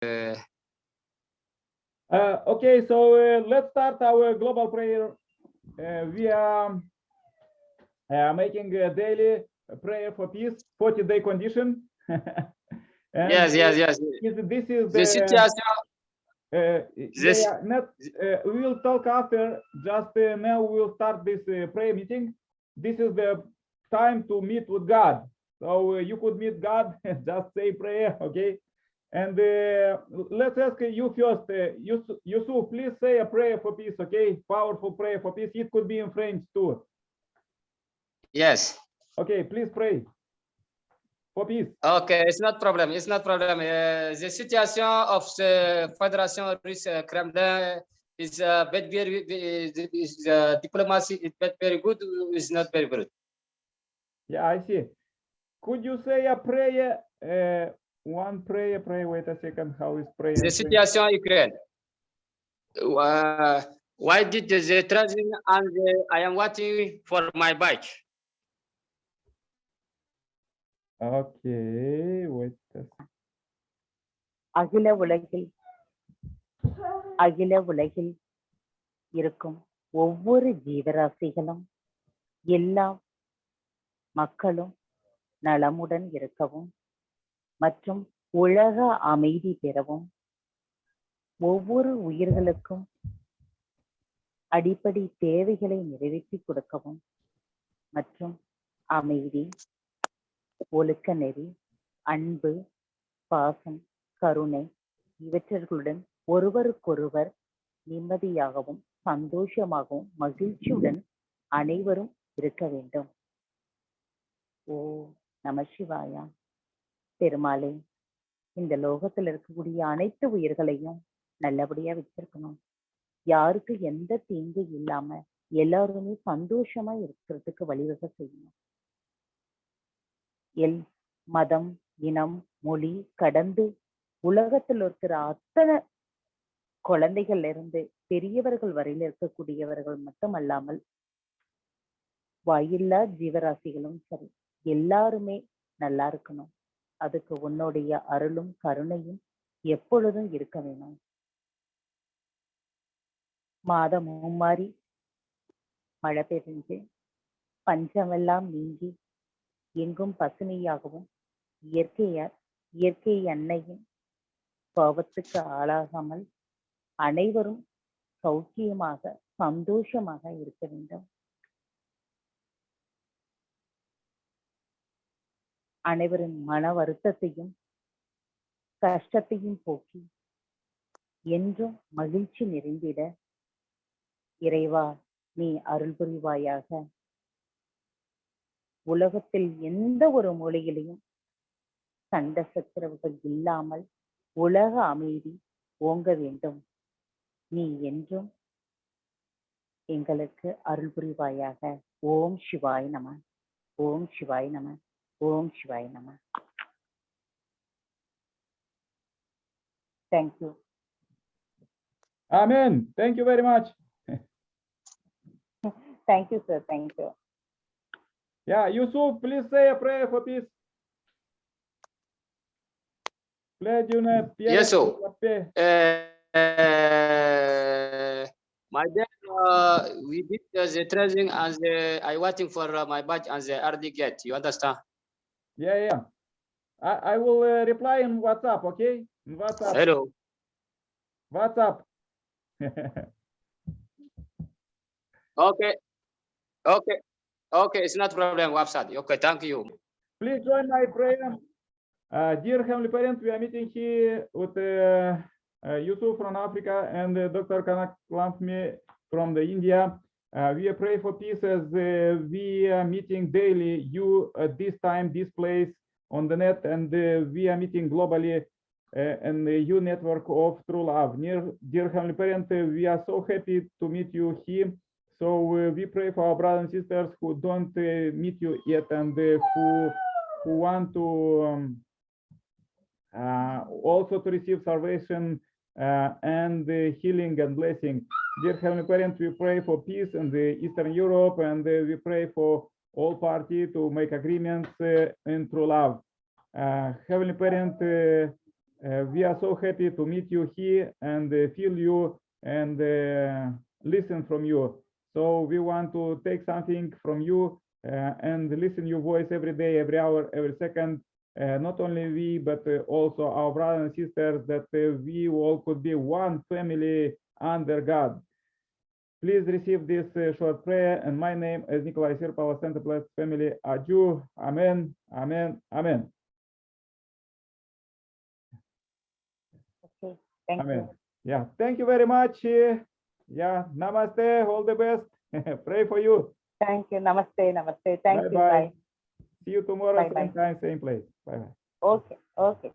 Okay, so let's start our global prayer. We are making a daily prayer for peace, 40-day condition. Yes. This is The situation. We will talk after. Just now we will start this prayer meeting. This is the time to meet with God. So you could meet God, just say prayer, okay? And let's ask you first, Yusuf, please say a prayer for peace, okay? Powerful prayer for peace. It could be in French too. Yes. Okay, please pray for peace. Okay, it's not problem. It's not problem. The situation of the Federation Russe Kremlin is diplomacy is very good. Is not very good. Yeah, I see. Could you say a prayer? One prayer. Wait a second. How is prayer? The situation Ukraine. Why did the transit and I am waiting for my bike? Okay, wait a second. அகில உலகில் இருக்கும் ஒவ்வொரு ஜீவராசிகளும் எல்லா மக்களும் நலமுடன் இருக்கவும் மற்றும் உலக அமைதி பெறவும் ஒவ்வொரு உயிர்களுக்கும் அடிப்படை தேவைகளை நிறைவேற்றி கொடுக்கவும் மற்றும் அமைதி, ஒழுக்க நெறி, அன்பு, பாசம், கருணை இவற்றுடன் ஒருவருக்கொருவர் நிம்மதியாகவும் சந்தோஷமாகவும் மகிழ்ச்சியுடன் அனைவரும் இருக்க வேண்டும். ஓ நம சிவாயா. பெருமாளே, இந்த லோகத்தில் இருக்கக்கூடிய அனைத்து உயிர்களையும் நல்லபடியா வச்சிருக்கணும். யாருக்கு எந்த தீங்கு இல்லாம எல்லாருமே சந்தோஷமா இருக்கிறதுக்கு வழிவகை செய்யணும். மதம், இனம், மொழி கடந்து உலகத்தில் இருக்கிற அத்தனை குழந்தைகள்ல இருந்து பெரியவர்கள் வரையில இருக்கக்கூடியவர்கள் மட்டுமல்லாமல் வாயில்லா ஜீவராசிகளும் சரி எல்லாருமே நல்லா இருக்கணும். அதுக்கு உன்னுடைய அருளும் கருணையும் எப்பொழுதும் இருக்க வேணும். மாதம் மும்மாறி மழை பெய்ஞ்சு பஞ்சமெல்லாம் நீங்கி எங்கும் பசுமையாகவும் இயற்கை அன்னையின் கோபத்துக்கு ஆளாகாமல் அனைவரும் சௌக்கியமாக சந்தோஷமாக இருக்க வேண்டும். அனைவரின் மன வருத்தத்தையும் கஷ்டத்தையும் போக்கி என்றும் மகிழ்ச்சி நிறைந்திட இறைவா நீ அருள் புரிவாயாக. உலகத்தில் எந்த ஒரு மூலையிலையும் சண்டை சச்சரவுகள் இல்லாமல் உலக அமைதி ஓங்க வேண்டும். நீ என்றும் எங்களுக்கு அருள் புரிவாயாக. ஓம் சிவாய் நம. ஓம் சிவாய் நம. ஓம் சிவாய் நம. Thank you. Amen. Thank you very much. Thank you, sir. Thank you. Yeah, Yusuf, please say a prayer for peace. Yes, sir. My dad, we did the tracing and I waiting for my badge and the RD gate. You understand? Yeah. I will reply in WhatsApp, okay? In WhatsApp. Hello. WhatsApp. Okay. It's not problem. WhatsApp. Okay, thank you. Please join my prayer. Dear Heavenly Parents, we are meeting here with Yusuf from Africa and Dr. Kanak Lamfme from the India. We are praying for peace as we are meeting daily, you at this time, this place on the net, and we are meeting globally and the U network of True Love. Dear Heavenly Parent, we are so happy to meet you here. So we pray for our brothers and sisters who don't meet you yet and who want to also to receive salvation and healing and blessing. Dear Heavenly Parent, we pray for peace in the Eastern Europe, and we pray for all parties to make agreements in true love. Heavenly Parent, We are so happy to meet you here and feel you and listen from you. So we want to take something from you and listen your voice every day, every hour, every second. Not only we, but also our brothers and sisters, that we all could be one family under God. Please receive this short prayer, and my name is Nikolai Sirpova, Center Blessed Family. Adieu. Amen. Amen. Amen. Okay, thank Amen. you. Yeah, thank you very much. Yeah, namaste. All the best. Pray for you. Thank you. Namaste. Namaste. Thank you. Bye-bye. Bye. See you tomorrow, Bye-bye. same time, same place. Bye-bye. Okay. Okay.